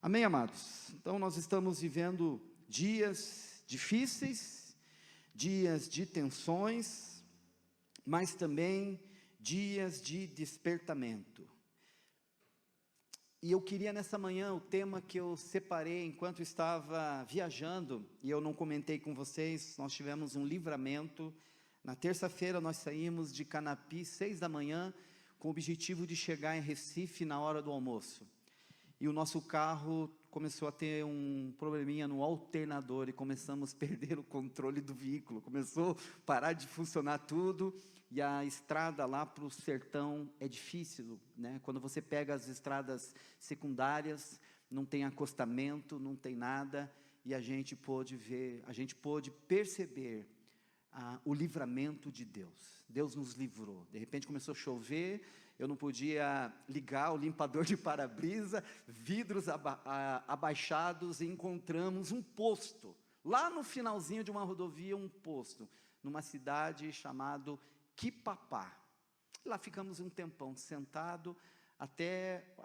Amém, amados? Então, nós estamos vivendo dias difíceis, dias de tensões, mas também dias de despertamento. E eu queria nessa manhã, o tema que eu separei enquanto estava viajando, e eu não comentei com vocês, nós tivemos um livramento. Na terça-feira nós saímos de Canapi, 6 da manhã, com o objetivo de chegar em Recife na hora do almoço. E o nosso carro começou a ter um probleminha no alternador e começamos a perder o controle do veículo. Começou a parar de funcionar tudo e a estrada lá para o sertão é difícil, né? Quando você pega as estradas secundárias, não tem acostamento, não tem nada, e a gente pôde perceber o livramento de Deus. Deus nos livrou. De repente começou a chover, eu não podia ligar o limpador de para-brisa, vidros abaixados, e encontramos um posto, lá no finalzinho de uma rodovia, um posto, numa cidade chamada Quipapá. Lá ficamos um tempão sentado, até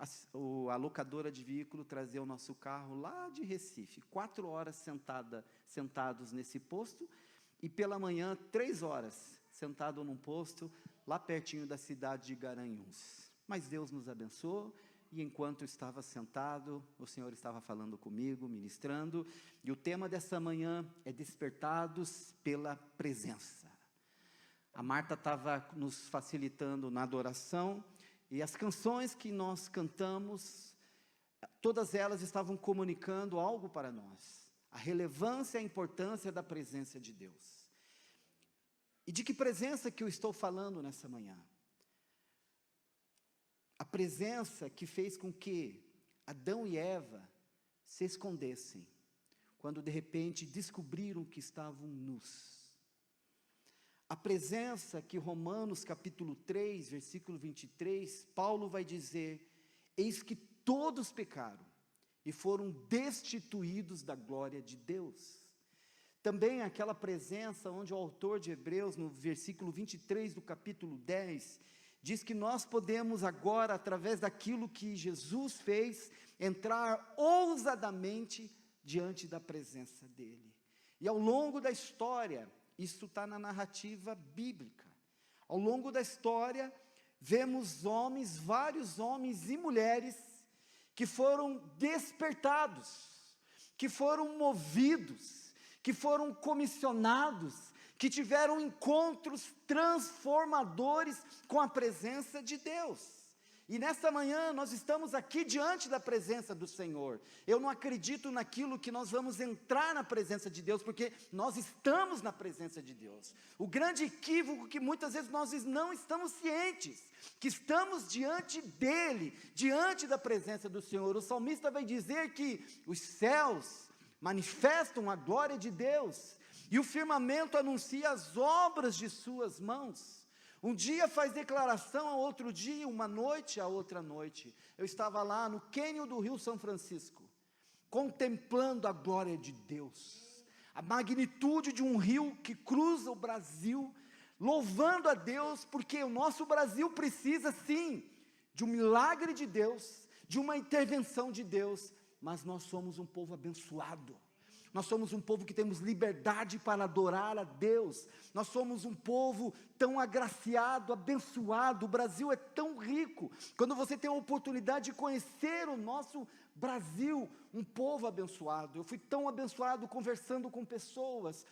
a locadora de veículo trazer o nosso carro lá de Recife, 4 horas sentados nesse posto, e pela manhã, 3 horas, sentado num posto, lá pertinho da cidade de Garanhuns. Mas Deus nos abençoou, e enquanto eu estava sentado, o Senhor estava falando comigo, ministrando, e o tema dessa manhã é despertados pela presença. A Marta estava nos facilitando na adoração, e as canções que nós cantamos, todas elas estavam comunicando algo para nós. A relevância e a importância da presença de Deus. E de que presença que eu estou falando nessa manhã? A presença que fez com que Adão e Eva se escondessem, quando de repente descobriram que estavam nus. A presença que Romanos capítulo 3, versículo 23, Paulo vai dizer: eis que todos pecaram e foram destituídos da glória de Deus. Também aquela presença onde o autor de Hebreus, no versículo 23 do capítulo 10, diz que nós podemos agora, através daquilo que Jesus fez, entrar ousadamente diante da presença dEle. E ao longo da história, isso está na narrativa bíblica, ao longo da história, vemos homens, vários homens e mulheres, que foram despertados, que foram movidos, que foram comissionados, que tiveram encontros transformadores com a presença de Deus. E nessa manhã nós estamos aqui diante da presença do Senhor. Eu não acredito naquilo que nós vamos entrar na presença de Deus, porque nós estamos na presença de Deus. O grande equívoco que muitas vezes nós não estamos cientes, que estamos diante dEle, diante da presença do Senhor. O salmista vai dizer que os céus manifestam a glória de Deus, e o firmamento anuncia as obras de suas mãos. Um dia faz declaração a outro dia, uma noite a outra noite. Eu estava lá no cânion do Rio São Francisco, contemplando a glória de Deus, a magnitude de um rio que cruza o Brasil, louvando a Deus, porque o nosso Brasil precisa sim, de um milagre de Deus, de uma intervenção de Deus, mas nós somos um povo abençoado. Nós somos um povo que temos liberdade para adorar a Deus. Nós somos um povo tão agraciado, abençoado. O Brasil é tão rico. Quando você tem a oportunidade de conhecer o nosso Brasil, um povo abençoado. Eu fui tão abençoado conversando com pessoas.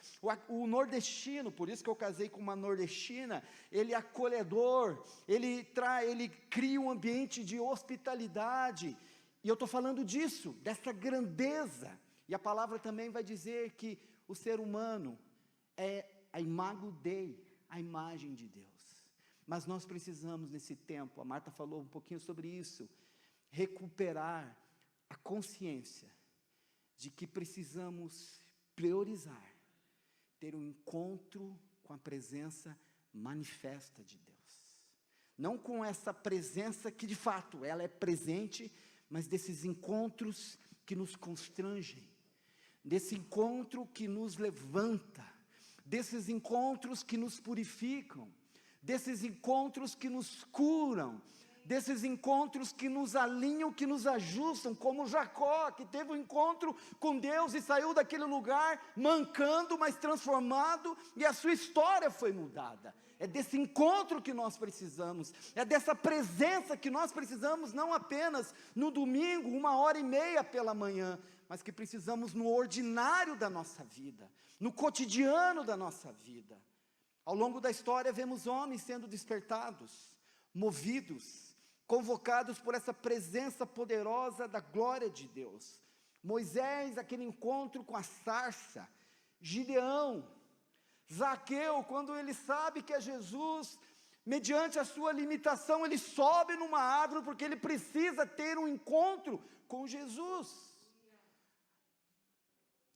O nordestino, por isso que eu casei com uma nordestina, ele é acolhedor, ele cria um ambiente de hospitalidade. E eu estou falando disso, dessa grandeza. E a palavra também vai dizer que o ser humano é a imago Dei, a imagem de Deus. Mas nós precisamos nesse tempo, a Marta falou um pouquinho sobre isso, recuperar a consciência de que precisamos priorizar, ter um encontro com a presença manifesta de Deus. Não com essa presença que de fato ela é presente, mas desses encontros que nos constrangem, desse encontro que nos levanta, desses encontros que nos purificam, desses encontros que nos curam, desses encontros que nos alinham, que nos ajustam, como Jacó, que teve um encontro com Deus e saiu daquele lugar mancando, mas transformado, e a sua história foi mudada. É desse encontro que nós precisamos, é dessa presença que nós precisamos, não apenas no domingo, 1h30 pela manhã, mas que precisamos no ordinário da nossa vida, no cotidiano da nossa vida. Ao longo da história vemos homens sendo despertados, movidos, convocados por essa presença poderosa da glória de Deus. Moisés, aquele encontro com a sarça, Gideão, Zaqueu, quando ele sabe que é Jesus, mediante a sua limitação, ele sobe numa árvore, porque ele precisa ter um encontro com Jesus.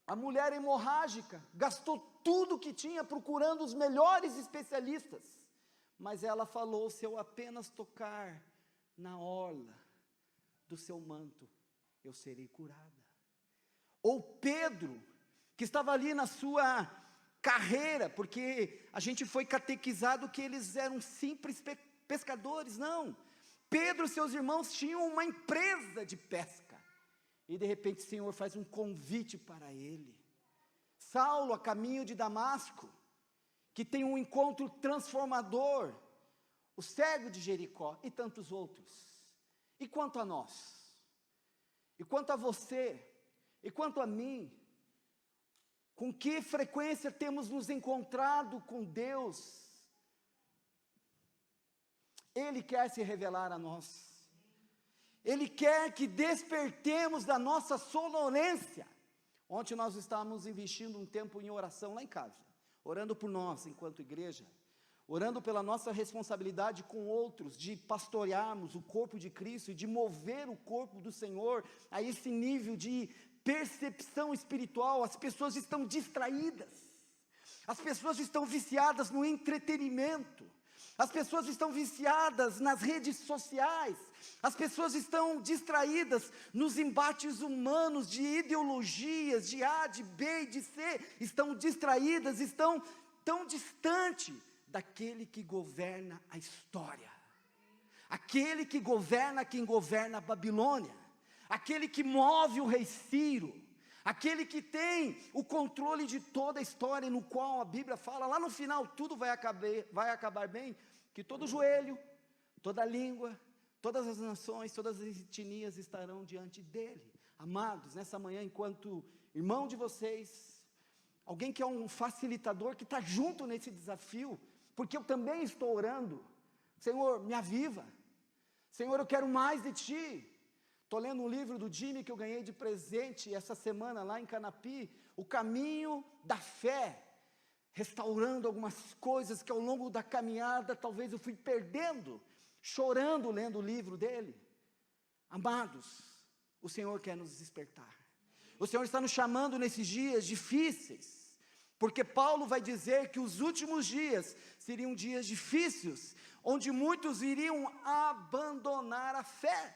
A mulher hemorrágica gastou tudo que tinha procurando os melhores especialistas, mas ela falou: se eu apenas tocar na orla do seu manto, eu serei curada. Ou Pedro, que estava ali na sua carreira, porque a gente foi catequizado que eles eram simples pescadores. Não, Pedro e seus irmãos tinham uma empresa de pesca, e de repente o Senhor faz um convite para ele. Saulo, a caminho de Damasco, que tem um encontro transformador, o cego de Jericó e tantos outros. E quanto a nós? E quanto a você? E quanto a mim? Com que frequência temos nos encontrado com Deus? Ele quer se revelar a nós. Ele quer que despertemos da nossa sonolência. Ontem nós estávamos investindo um tempo em oração lá em casa, orando por nós enquanto igreja, orando pela nossa responsabilidade com outros, de pastorearmos o corpo de Cristo e de mover o corpo do Senhor a esse nível de percepção espiritual. As pessoas estão distraídas, as pessoas estão viciadas no entretenimento, as pessoas estão viciadas nas redes sociais, as pessoas estão distraídas nos embates humanos de ideologias, de A, de B e de C, estão distraídas, estão tão distante daquele que governa a história, aquele que governa quem governa a Babilônia, aquele que move o rei Ciro, aquele que tem o controle de toda a história, no qual a Bíblia fala, lá no final, tudo vai acabar bem, que todo joelho, toda língua, todas as nações, todas as etnias estarão diante dele. Amados, nessa manhã, enquanto irmão de vocês, alguém que é um facilitador, que está junto nesse desafio, porque eu também estou orando: Senhor, me aviva, Senhor, eu quero mais de Ti. Estou lendo um livro do Jimmy que eu ganhei de presente essa semana lá em Canapi, O Caminho da Fé, restaurando algumas coisas que ao longo da caminhada talvez eu fui perdendo, chorando lendo o livro dele. Amados, o Senhor quer nos despertar, o Senhor está nos chamando nesses dias difíceis, porque Paulo vai dizer que os últimos dias seriam dias difíceis, onde muitos iriam abandonar a fé.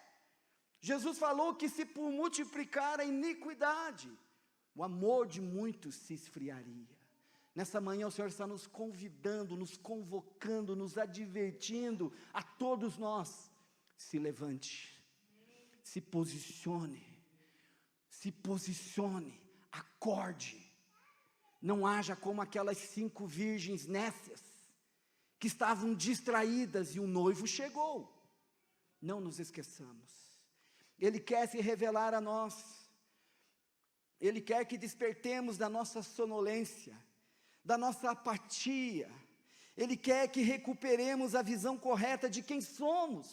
Jesus falou que se por multiplicar a iniquidade, o amor de muitos se esfriaria. Nessa manhã o Senhor está nos convidando, nos convocando, nos advertindo a todos nós: se levante, se posicione, acorde, não haja como aquelas 5 virgens nécias, que estavam distraídas e o noivo chegou. Não nos esqueçamos, Ele quer se revelar a nós, Ele quer que despertemos da nossa sonolência, da nossa apatia. Ele quer que recuperemos a visão correta de quem somos,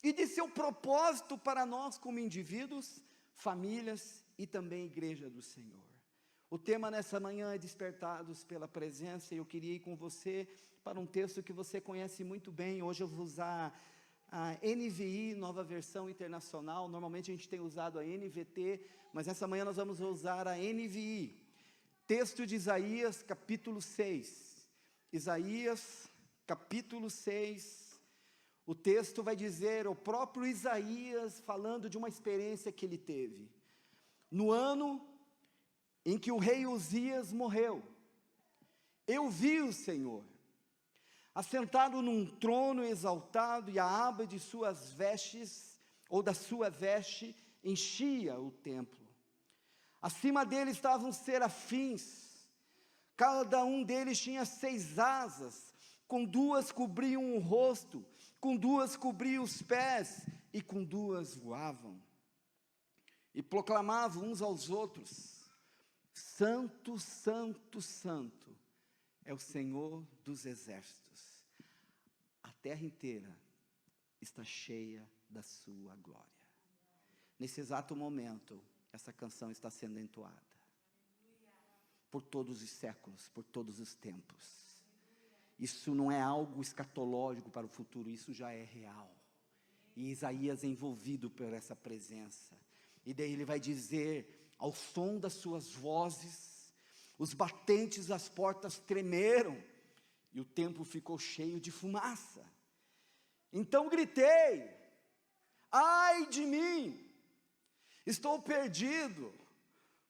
e de seu propósito para nós como indivíduos, famílias e também igreja do Senhor. O tema nessa manhã é despertados pela presença, e eu queria ir com você para um texto que você conhece muito bem. Hoje eu vou usar a NVI, Nova Versão Internacional. Normalmente a gente tem usado a NVT, mas nessa manhã nós vamos usar a NVI. Texto de Isaías, capítulo 6. Isaías, capítulo 6. O texto vai dizer, o próprio Isaías falando de uma experiência que ele teve. No ano em que o rei Uzias morreu, eu vi o Senhor assentado num trono exaltado, e a aba de suas vestes, ou da sua veste, enchia o templo. Acima dele estavam serafins, cada um deles tinha 6 asas, com 2 cobriam o rosto, com 2 cobriam os pés, e com 2 voavam. E proclamavam uns aos outros: Santo, Santo, Santo é o Senhor dos exércitos. A terra inteira está cheia da sua glória. Nesse exato momento, essa canção está sendo entoada. Por todos os séculos, por todos os tempos. Isso não é algo escatológico para o futuro, isso já é real. E Isaías é envolvido por essa presença. E daí ele vai dizer: ao som das suas vozes, os batentes das portas tremeram, e o templo ficou cheio de fumaça. Então gritei: ai de mim, estou perdido,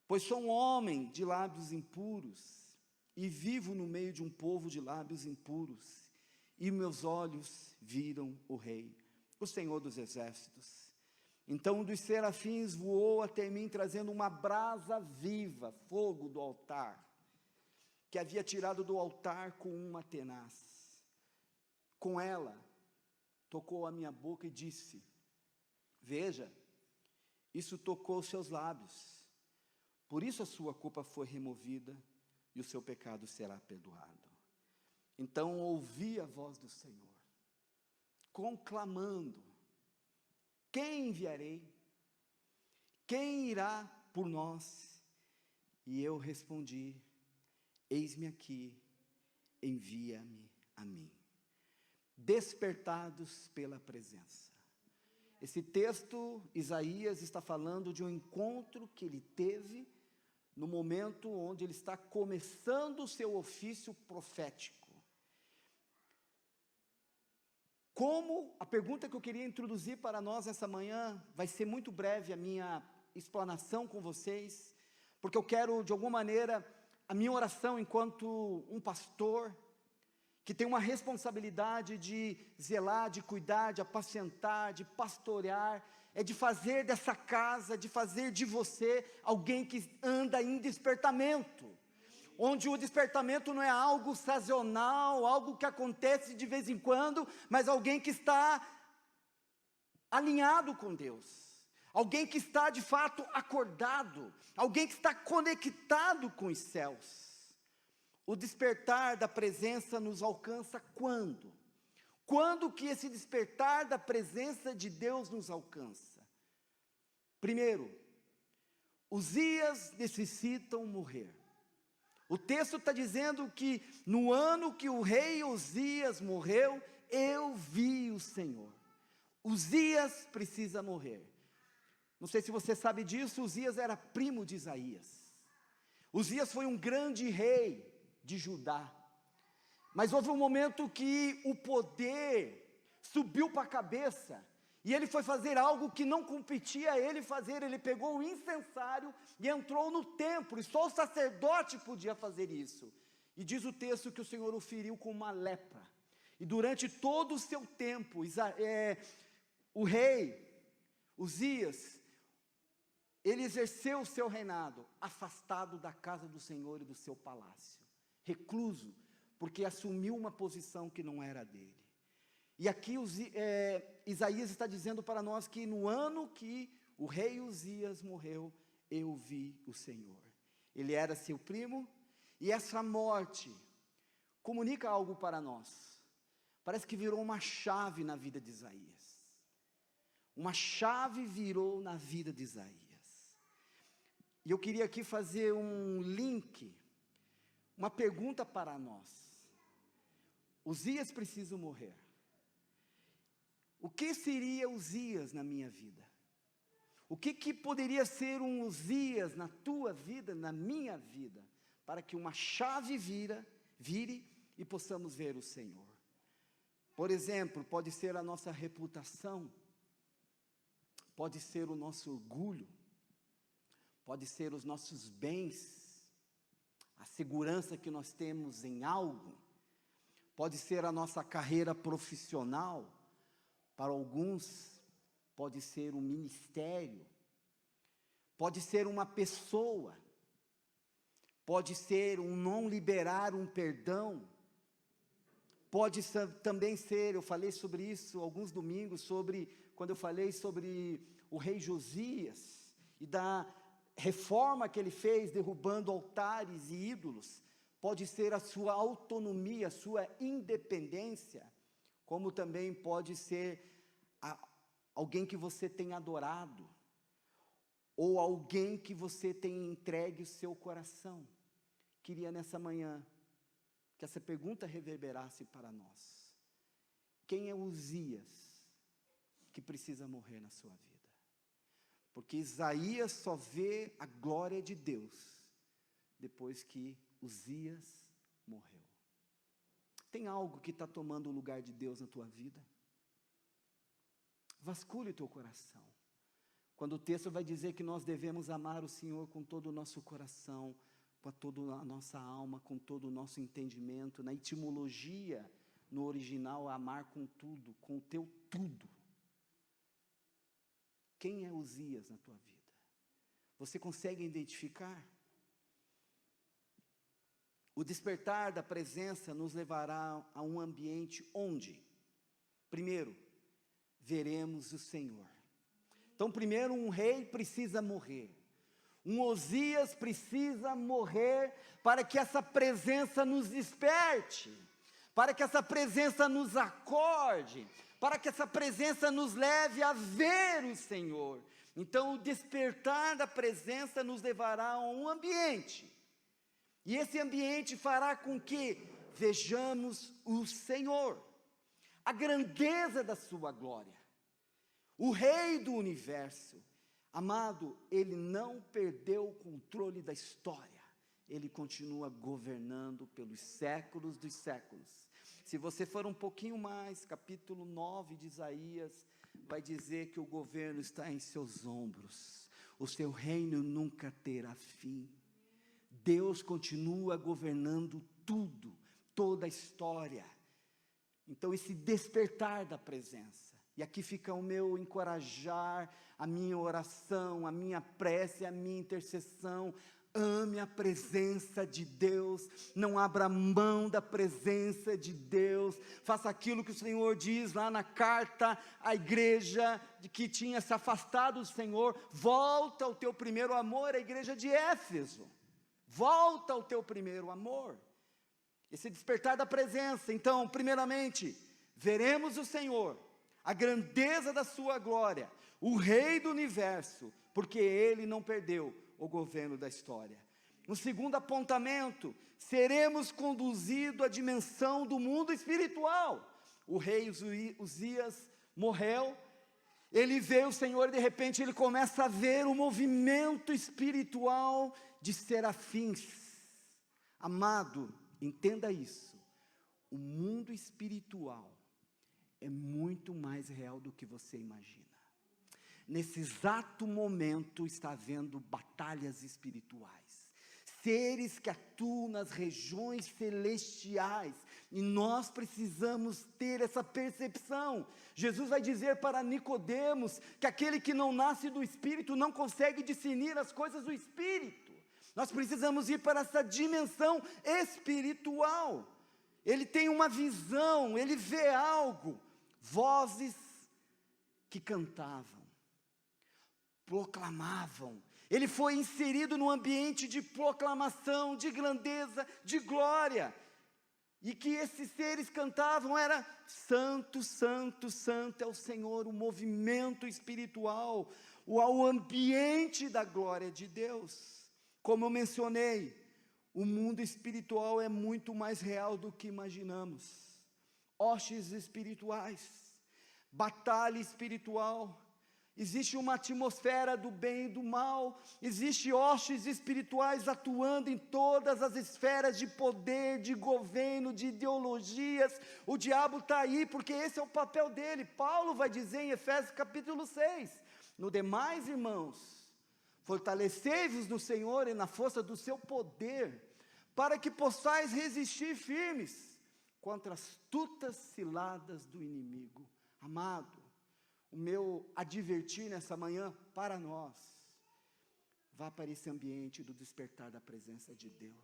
pois sou um homem de lábios impuros, e vivo no meio de um povo de lábios impuros, e meus olhos viram o Rei, o Senhor dos exércitos. Então um dos serafins voou até mim, trazendo uma brasa viva, fogo do altar, que havia tirado do altar com uma tenaz. Com ela, tocou a minha boca e disse: veja, isso tocou os seus lábios, por isso a sua culpa foi removida, e o seu pecado será perdoado. Então ouvi a voz do Senhor, conclamando: quem enviarei? Quem irá por nós? E eu respondi: eis-me aqui, envia-me a mim. Despertados pela presença. Esse texto, Isaías está falando de um encontro que ele teve no momento onde ele está começando o seu ofício profético. A pergunta que eu queria introduzir para nós essa manhã, vai ser muito breve a minha explanação com vocês, porque eu quero, de alguma maneira, a minha oração enquanto um pastor, que tem uma responsabilidade de zelar, de cuidar, de apacentar, de pastorear, é de fazer dessa casa, de fazer de você alguém que anda em despertamento, onde o despertamento não é algo sazonal, algo que acontece de vez em quando, mas alguém que está alinhado com Deus, alguém que está de fato acordado, alguém que está conectado com os céus. O despertar da presença nos alcança quando? Quando que esse despertar da presença de Deus nos alcança? Primeiro, Uzias necessitam morrer. O texto está dizendo que no ano que o rei Uzias morreu, eu vi o Senhor. Uzias precisa morrer. Não sei se você sabe disso, Uzias era primo de Isaías. Uzias foi um grande rei de Judá. Mas houve um momento que o poder subiu para a cabeça, e ele foi fazer algo que não competia a ele fazer. Ele pegou o incensário e entrou no templo, e só o sacerdote podia fazer isso. E diz o texto que o Senhor o feriu com uma lepra. E durante todo o seu tempo, o rei Uzias, ele exerceu o seu reinado, afastado da casa do Senhor e do seu palácio, recluso, porque assumiu uma posição que não era dele. E aqui Isaías está dizendo para nós que no ano que o rei Uzias morreu, eu vi o Senhor. Ele era seu primo, e essa morte comunica algo para nós. Parece que virou uma chave na vida de Isaías. Uma chave virou na vida de Isaías. E eu queria aqui fazer um link, uma pergunta para nós. Uzias precisa morrer. O que seria Uzias na minha vida? O que poderia ser um Uzias na tua vida, na minha vida, para que uma chave vire e possamos ver o Senhor? Por exemplo, pode ser a nossa reputação, pode ser o nosso orgulho, pode ser os nossos bens, a segurança que nós temos em algo, pode ser a nossa carreira profissional, para alguns pode ser um ministério, pode ser uma pessoa, pode ser um não liberar um perdão, pode também ser, eu falei sobre isso alguns domingos, quando eu falei sobre o rei Josias, e da reforma que ele fez, derrubando altares e ídolos, pode ser a sua autonomia, a sua independência, como também pode ser alguém que você tem adorado, ou alguém que você tem entregue o seu coração. Queria nessa manhã, que essa pergunta reverberasse para nós. Quem é Uzias que precisa morrer na sua vida? Porque Isaías só vê a glória de Deus depois que Uzias morreu. Tem algo que está tomando o lugar de Deus na tua vida? Vasculhe o teu coração. Quando o texto vai dizer que nós devemos amar o Senhor com todo o nosso coração, com toda a nossa alma, com todo o nosso entendimento, na etimologia, no original, amar com tudo, com o teu tudo. Quem é Uzias na tua vida? Você consegue identificar? O despertar da presença nos levará a um ambiente onde, primeiro, veremos o Senhor. Então, primeiro, um rei precisa morrer. Um Uzias precisa morrer para que essa presença nos desperte, para que essa presença nos acorde, para que essa presença nos leve a ver o Senhor. Então, o despertar da presença nos levará a um ambiente, e esse ambiente fará com que vejamos o Senhor, a grandeza da sua glória, o Rei do universo. Amado, Ele não perdeu o controle da história, Ele continua governando pelos séculos dos séculos. Se você for um pouquinho mais, capítulo 9 de Isaías, vai dizer que o governo está em seus ombros, o seu reino nunca terá fim. Deus continua governando tudo, toda a história. Então, esse despertar da presença, e aqui fica o meu encorajar, a minha oração, a minha prece, a minha intercessão. Ame a presença de Deus, não abra mão da presença de Deus, faça aquilo que o Senhor diz lá na carta à igreja, de que tinha se afastado do Senhor. Volta ao teu primeiro amor, a igreja de Éfeso, volta ao teu primeiro amor, esse despertar da presença. Então, primeiramente, veremos o Senhor, a grandeza da sua glória, o Rei do universo, porque Ele não perdeu o governo da história. No segundo apontamento, seremos conduzidos à dimensão do mundo espiritual. O rei Uzias morreu, ele vê o Senhor e de repente ele começa a ver o movimento espiritual de serafins. Amado, entenda isso, o mundo espiritual é muito mais real do que você imagina. Nesse exato momento está havendo batalhas espirituais, seres que atuam nas regiões celestiais, e nós precisamos ter essa percepção. Jesus vai dizer para Nicodemos que aquele que não nasce do Espírito não consegue discernir as coisas do Espírito. Nós precisamos ir para essa dimensão espiritual. Ele tem uma visão, ele vê algo, vozes que cantavam, proclamavam. Ele foi inserido no ambiente de proclamação, de grandeza, de glória, e que esses seres cantavam era: santo, santo, santo é o Senhor. O movimento espiritual, o ambiente da glória de Deus. Como eu mencionei, o mundo espiritual é muito mais real do que imaginamos. Hostes espirituais, batalha espiritual, existe uma atmosfera do bem e do mal, existe hostes espirituais atuando em todas as esferas de poder, de governo, de ideologias. O diabo está aí, porque esse é o papel dele. Paulo vai dizer em Efésios capítulo 6, no demais, irmãos, fortalecei-vos no Senhor e na força do seu poder, para que possais resistir firmes contra as astutas ciladas do inimigo. Amado, o meu advertir nessa manhã para nós, vá para esse ambiente do despertar da presença de Deus.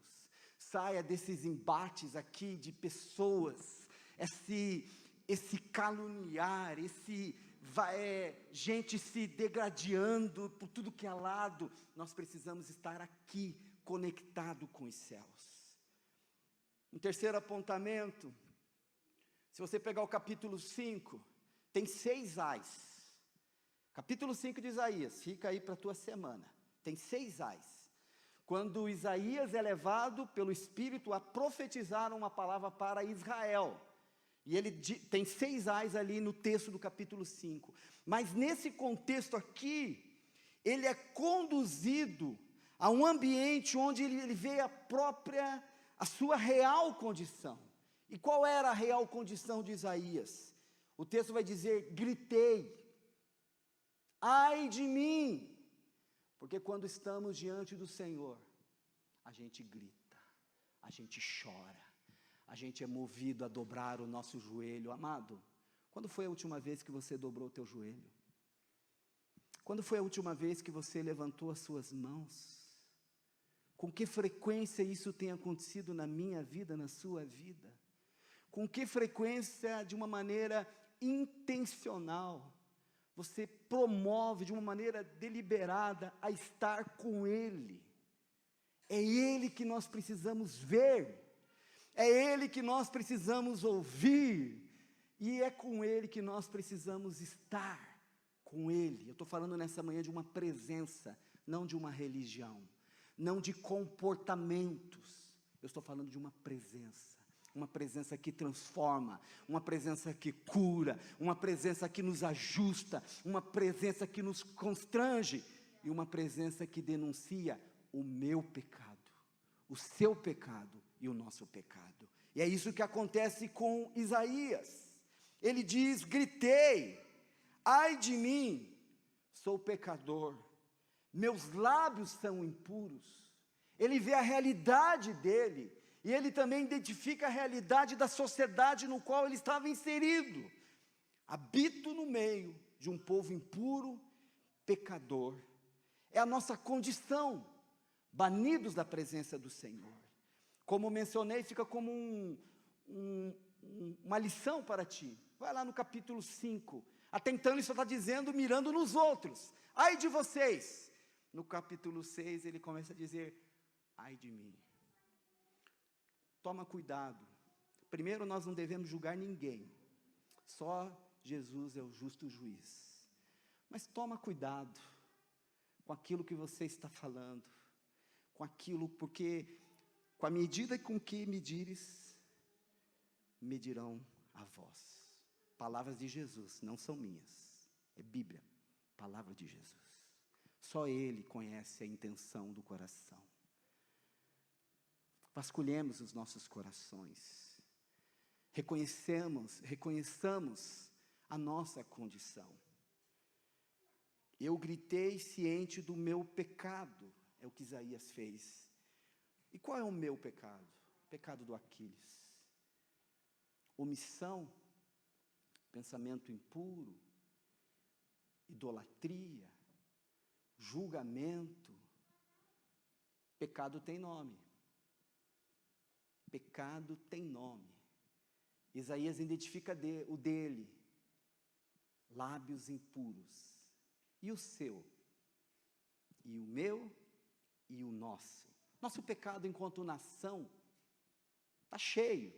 Saia desses embates aqui de pessoas, esse caluniar, gente se degradando por tudo que é lado. Nós precisamos estar aqui, conectado com os céus. Um terceiro apontamento, se você pegar o capítulo 5, tem 6 ais. Capítulo 5 de Isaías, fica aí para a tua semana. Tem 6 ais. Quando Isaías é levado pelo Espírito a profetizar uma palavra para Israel. E ele tem 6 ais ali no texto do capítulo 5. Mas nesse contexto aqui, ele é conduzido a um ambiente onde ele vê a sua real condição. E qual era a real condição de Isaías? O texto vai dizer: gritei, ai de mim. Porque quando estamos diante do Senhor, a gente grita, a gente chora, a gente é movido a dobrar o nosso joelho. Amado, quando foi a última vez que você dobrou o teu joelho? Quando foi a última vez que você levantou as suas mãos? Com que frequência isso tem acontecido na minha vida, na sua vida? Com que frequência, de uma maneira intencional, você promove de uma maneira deliberada a estar com Ele? É Ele que nós precisamos ver, é Ele que nós precisamos ouvir, e é com Ele que nós precisamos estar, com Ele. Eu estou falando nessa manhã de uma presença, não de uma religião, não de comportamentos, eu estou falando de uma presença que transforma, uma presença que cura, uma presença que nos ajusta, uma presença que nos constrange, e uma presença que denuncia o meu pecado, o seu pecado e o nosso pecado. E é isso que acontece com Isaías. Ele diz: gritei, ai de mim, sou pecador, meus lábios são impuros. Ele vê a realidade dele, e ele também identifica a realidade da sociedade no qual ele estava inserido. Habito no meio de um povo impuro, pecador. É a nossa condição, banidos da presença do Senhor. Como mencionei, fica como uma lição para ti. Vai lá no capítulo 5. Até então ele só está dizendo, mirando nos outros. Ai de vocês. No capítulo 6 ele começa a dizer: ai de mim. Toma cuidado. Primeiro, nós não devemos julgar ninguém. Só Jesus é o justo juiz. Mas toma cuidado com aquilo que você está falando, com aquilo, porque com a medida com que medires, medirão a vós. Palavras de Jesus, não são minhas. É Bíblia, palavra de Jesus. Só Ele conhece a intenção do coração. Vasculhemos os nossos corações, reconheçamos a nossa condição. Eu gritei ciente do meu pecado, é o que Isaías fez. E qual é o meu pecado? O pecado do Aquiles. Omissão, pensamento impuro, idolatria, julgamento. Pecado tem nome. Pecado tem nome. Isaías identifica o dele, lábios impuros. E o seu? E o meu? E o nosso? Nosso pecado enquanto nação está cheio.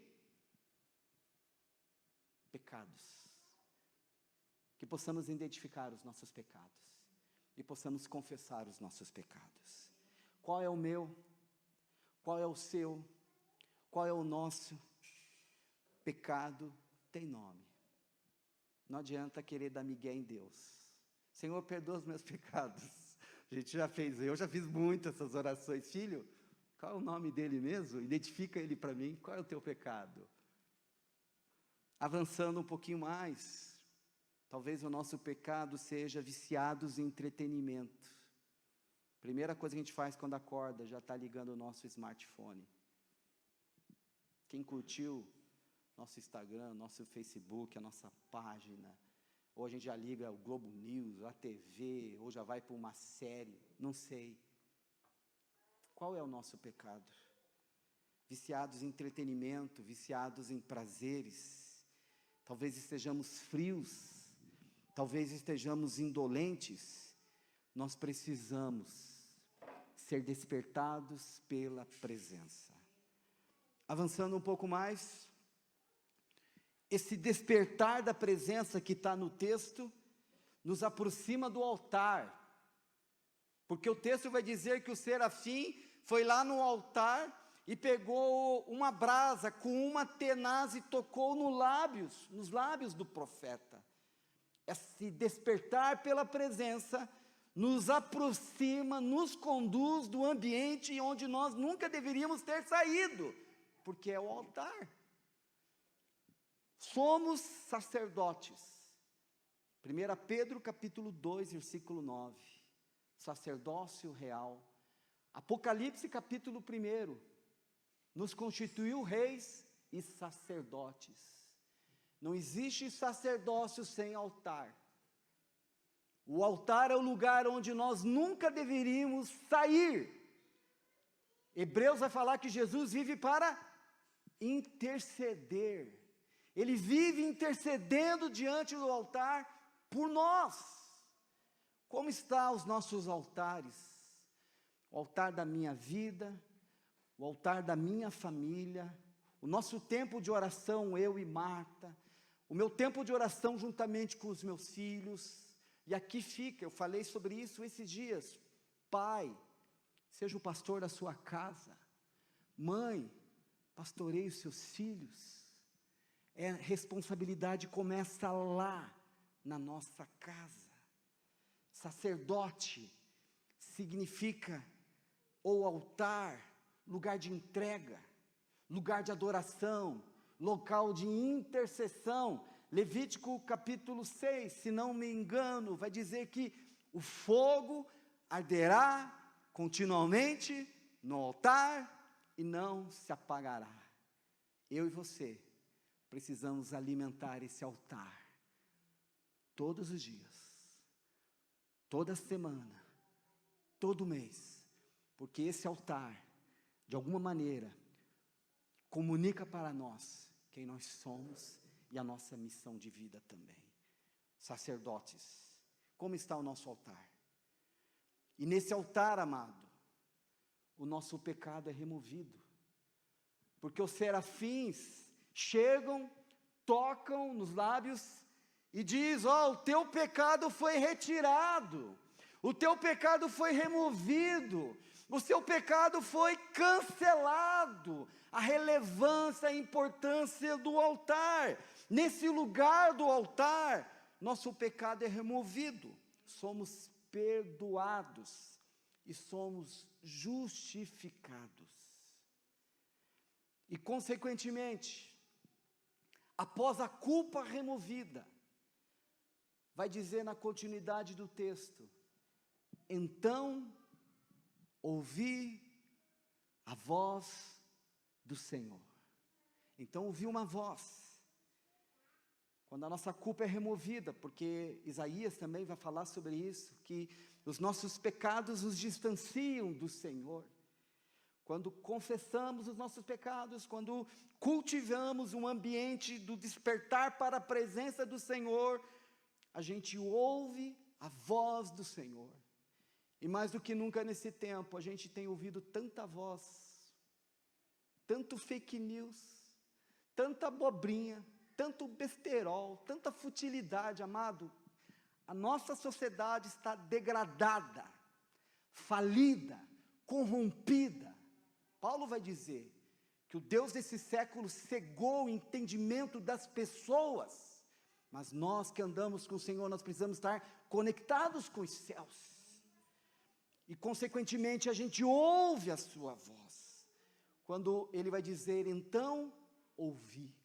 Pecados. Que possamos identificar os nossos pecados. E possamos confessar os nossos pecados. Qual é o meu? Qual é o seu? Qual é o nosso? Pecado tem nome. Não adianta querer dar migué em Deus. Senhor, perdoa os meus pecados. A gente já fez, eu já fiz muitas essas orações. Filho, qual é o nome dele mesmo? Identifica ele para mim. Qual é o teu pecado? Avançando um pouquinho mais, talvez o nosso pecado seja viciados em entretenimento. Primeira coisa que a gente faz quando acorda, já está ligando o nosso smartphone. Quem curtiu nosso Instagram, nosso Facebook, a nossa página, ou a gente já liga o Globo News, a TV, ou já vai para uma série, não sei. Qual é o nosso pecado? Viciados em entretenimento, viciados em prazeres, talvez estejamos frios, talvez estejamos indolentes. Nós precisamos ser despertados pela presença. Avançando um pouco mais, esse despertar da presença que está no texto, nos aproxima do altar, porque o texto vai dizer que o serafim foi lá no altar e pegou uma brasa com uma tenaz e tocou nos lábios do profeta. Esse despertar pela presença nos aproxima, nos conduz do ambiente onde nós nunca deveríamos ter saído, porque é o altar. Somos sacerdotes. 1 Pedro capítulo 2, versículo 9. Sacerdócio real. Apocalipse capítulo 1. Nos constituiu reis e sacerdotes. Não existe sacerdócio sem altar. O altar é o lugar onde nós nunca deveríamos sair. Hebreus vai falar que Jesus vive para interceder. Ele vive intercedendo diante do altar por nós. Como estão os nossos altares? O altar da minha vida, o altar da minha família, o nosso tempo de oração, eu e Marta, o meu tempo de oração juntamente com os meus filhos, e aqui fica, eu falei sobre isso esses dias. Pai, seja o pastor da sua casa. Mãe, pastoreie os seus filhos. Responsabilidade começa lá, na nossa casa. Sacerdote significa ou altar, lugar de entrega, lugar de adoração, local de intercessão. Levítico capítulo 6, se não me engano, vai dizer que o fogo arderá continuamente no altar e não se apagará. Eu e você precisamos alimentar esse altar todos os dias, toda semana, todo mês, porque esse altar, de alguma maneira, comunica para nós quem nós somos e a nossa missão de vida também. Sacerdotes, como está o nosso altar? E nesse altar, amado, o nosso pecado é removido, porque os serafins chegam, tocam nos lábios e diz: ó, o teu pecado foi retirado, o teu pecado foi removido, o seu pecado foi cancelado. A relevância, a importância do altar. Nesse lugar do altar, nosso pecado é removido, somos perdoados e somos justificados. E consequentemente, após a culpa removida, vai dizer na continuidade do texto: então ouvi a voz do Senhor. Então ouvi uma voz. Quando a nossa culpa é removida, porque Isaías também vai falar sobre isso, que os nossos pecados nos distanciam do Senhor. Quando confessamos os nossos pecados, quando cultivamos um ambiente do despertar para a presença do Senhor, a gente ouve a voz do Senhor. E mais do que nunca nesse tempo, a gente tem ouvido tanta voz, tanto fake news, tanta abobrinha, tanto besterol, tanta futilidade, amado. A nossa sociedade está degradada, falida, corrompida. Paulo vai dizer que o Deus desse século cegou o entendimento das pessoas, mas nós que andamos com o Senhor, nós precisamos estar conectados com os céus, e consequentemente a gente ouve a sua voz, quando Ele vai dizer: então ouvi.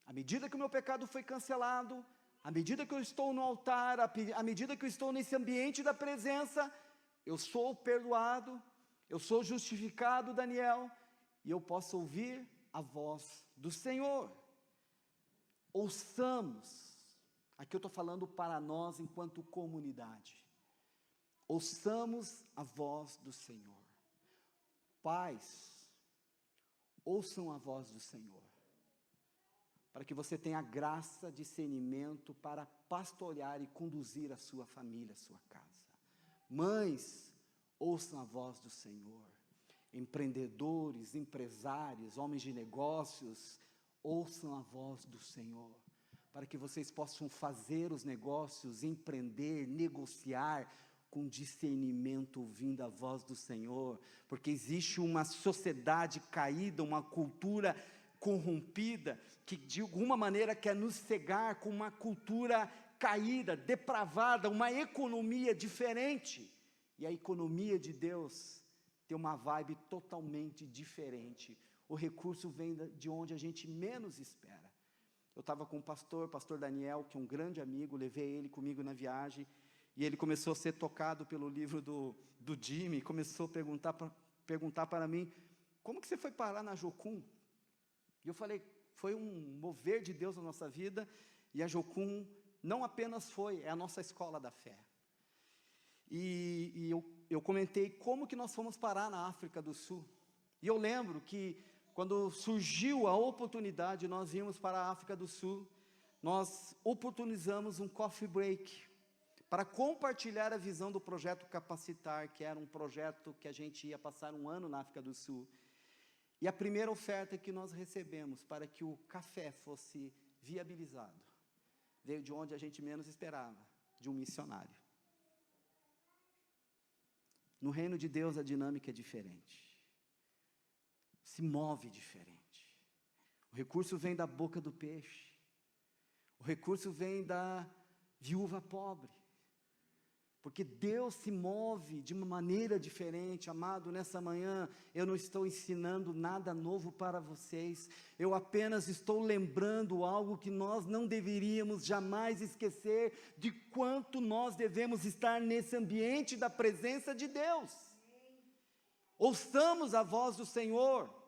À medida que o meu pecado foi cancelado, à medida que eu estou no altar, à medida que eu estou nesse ambiente da presença, eu sou perdoado, eu sou justificado, Daniel, e eu posso ouvir a voz do Senhor. Ouçamos, aqui eu estou falando para nós enquanto comunidade, ouçamos a voz do Senhor. Pais, ouçam a voz do Senhor, para que você tenha graça, discernimento para pastorear e conduzir a sua família, a sua casa. Mães, ouçam a voz do Senhor. Empreendedores, empresários, homens de negócios, ouçam a voz do Senhor, para que vocês possam fazer os negócios, empreender, negociar com discernimento, ouvindo a voz do Senhor, porque existe uma sociedade caída, uma cultura corrompida, que de alguma maneira quer nos cegar com uma cultura caída, depravada, uma economia diferente, e a economia de Deus tem uma vibe totalmente diferente. O recurso vem de onde a gente menos espera. Eu estava com o pastor Daniel, que é um grande amigo, levei ele comigo na viagem, e ele começou a ser tocado pelo livro do Jimmy, começou a perguntar para mim, como que você foi parar na Jocum? E eu falei, foi um mover de Deus na nossa vida, e a Jocum não apenas é a nossa escola da fé. E eu comentei como que nós fomos parar na África do Sul. E eu lembro que quando surgiu a oportunidade, nós íamos para a África do Sul, nós oportunizamos um coffee break, para compartilhar a visão do projeto Capacitar, que era um projeto que a gente ia passar um ano na África do Sul. E a primeira oferta que nós recebemos para que o café fosse viabilizado, veio de onde a gente menos esperava, de um missionário. No reino de Deus a dinâmica é diferente, se move diferente. O recurso vem da boca do peixe, o recurso vem da viúva pobre, porque Deus se move de uma maneira diferente. Amado, nessa manhã eu não estou ensinando nada novo para vocês, eu apenas estou lembrando algo que nós não deveríamos jamais esquecer, de quanto nós devemos estar nesse ambiente da presença de Deus. Ouçamos a voz do Senhor.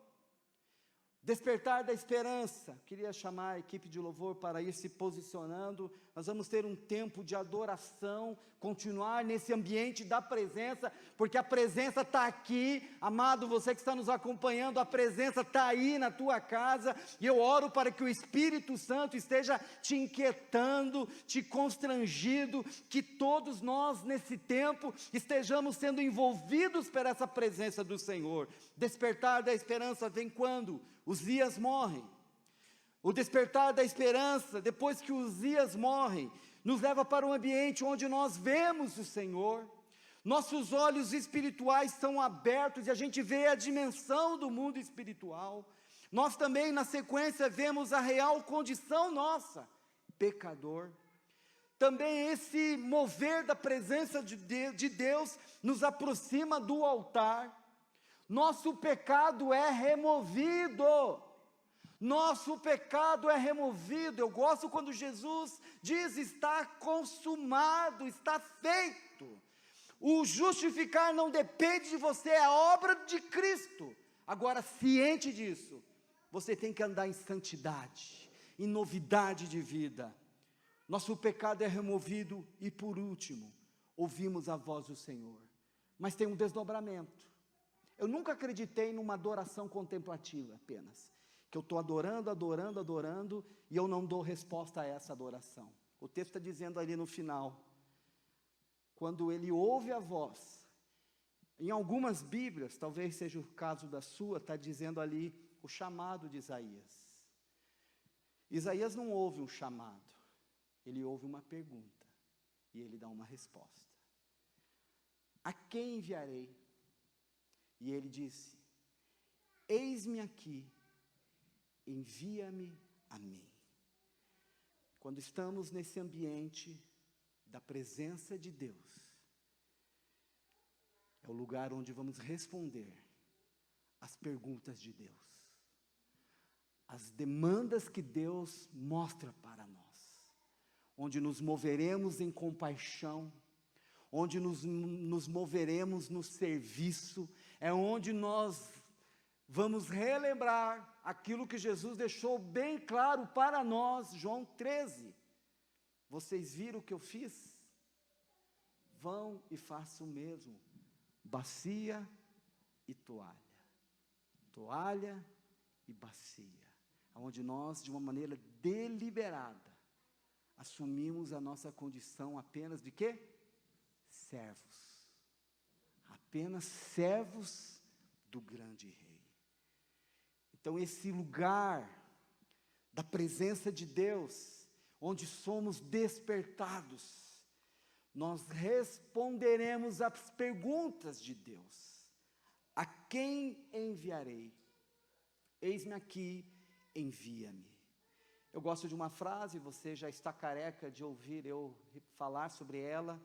Despertar da esperança, queria chamar a equipe de louvor para ir se posicionando. Nós vamos ter um tempo de adoração, continuar nesse ambiente da presença, porque a presença está aqui. Amado, você que está nos acompanhando, a presença está aí na tua casa, e eu oro para que o Espírito Santo esteja te inquietando, te constrangindo, que todos nós nesse tempo estejamos sendo envolvidos por essa presença do Senhor. Despertar da esperança vem quando Uzias morre. O despertar da esperança, depois que Uzias morre, nos leva para um ambiente onde nós vemos o Senhor, nossos olhos espirituais são abertos e a gente vê a dimensão do mundo espiritual. Nós também, na sequência, vemos a real condição nossa, pecador. Também esse mover da presença de Deus nos aproxima do altar. Nosso pecado é removido. Nosso pecado é removido. Eu gosto quando Jesus diz: está consumado, está feito. O justificar não depende de você, é a obra de Cristo. Agora, ciente disso, você tem que andar em santidade, em novidade de vida. Nosso pecado é removido e, por último, ouvimos a voz do Senhor. Mas tem um desdobramento. Eu nunca acreditei numa adoração contemplativa apenas, que eu estou adorando, e eu não dou resposta a essa adoração. O texto está dizendo ali no final, quando ele ouve a voz, em algumas Bíblias, talvez seja o caso da sua, está dizendo ali o chamado de Isaías. Isaías não ouve um chamado, ele ouve uma pergunta, e ele dá uma resposta. A quem enviarei? E ele disse: eis-me aqui, envia-me a mim. Quando estamos nesse ambiente da presença de Deus, é o lugar onde vamos responder às perguntas de Deus, as demandas que Deus mostra para nós, onde nos moveremos em compaixão, onde nos moveremos no serviço, é onde nós vamos relembrar aquilo que Jesus deixou bem claro para nós, João 13. Vocês viram o que eu fiz? Vão e façam o mesmo. Bacia e toalha. Toalha e bacia. Onde nós, de uma maneira deliberada, assumimos a nossa condição apenas de quê? Servos. Apenas servos do grande Rei. Então, esse lugar da presença de Deus, onde somos despertados, nós responderemos às perguntas de Deus. A quem enviarei? Eis-me aqui, envia-me. Eu gosto de uma frase, você já está careca de ouvir eu falar sobre ela,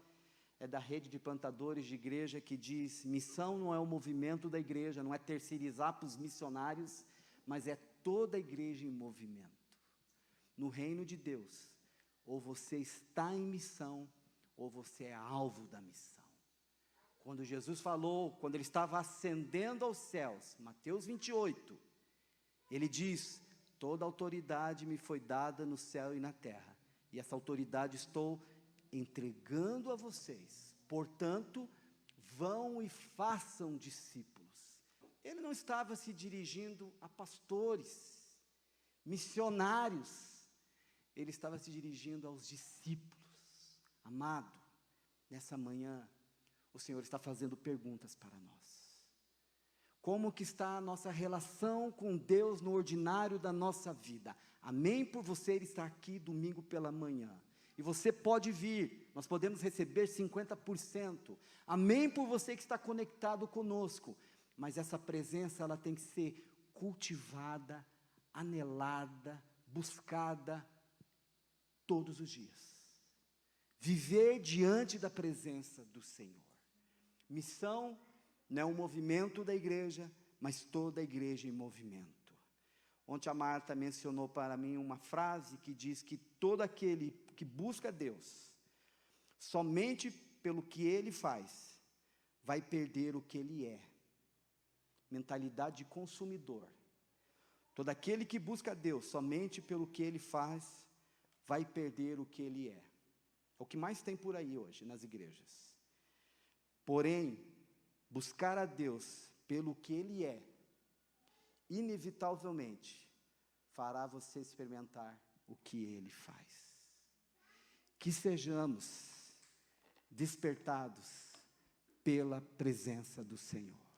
é da rede de plantadores de igreja, que diz: missão não é o movimento da igreja, não é terceirizar para os missionários, mas é toda a igreja em movimento. No reino de Deus, ou você está em missão, ou você é alvo da missão. Quando Jesus falou, quando ele estava ascendendo aos céus, Mateus 28, ele diz: toda autoridade me foi dada no céu e na terra, e essa autoridade estou entregando a vocês, portanto, vão e façam discípulos. Ele não estava se dirigindo a pastores, missionários, ele estava se dirigindo aos discípulos. Amado, nessa manhã, o Senhor está fazendo perguntas para nós. Como que está a nossa relação com Deus no ordinário da nossa vida? Amém por você estar aqui domingo pela manhã. E você pode vir, nós podemos receber 50%. Amém por você que está conectado conosco. Mas essa presença, ela tem que ser cultivada, anelada, buscada todos os dias. Viver diante da presença do Senhor. Missão não é um movimento da igreja, mas toda a igreja em movimento. Ontem a Marta mencionou para mim uma frase que diz que todo aquele que busca Deus, somente pelo que Ele faz, vai perder o que Ele é. Mentalidade de consumidor. Todo aquele que busca Deus, somente pelo que Ele faz, vai perder o que Ele é. É o que mais tem por aí hoje, nas igrejas. Porém, buscar a Deus pelo que Ele é, inevitavelmente, fará você experimentar o que Ele faz. Que sejamos despertados pela presença do Senhor.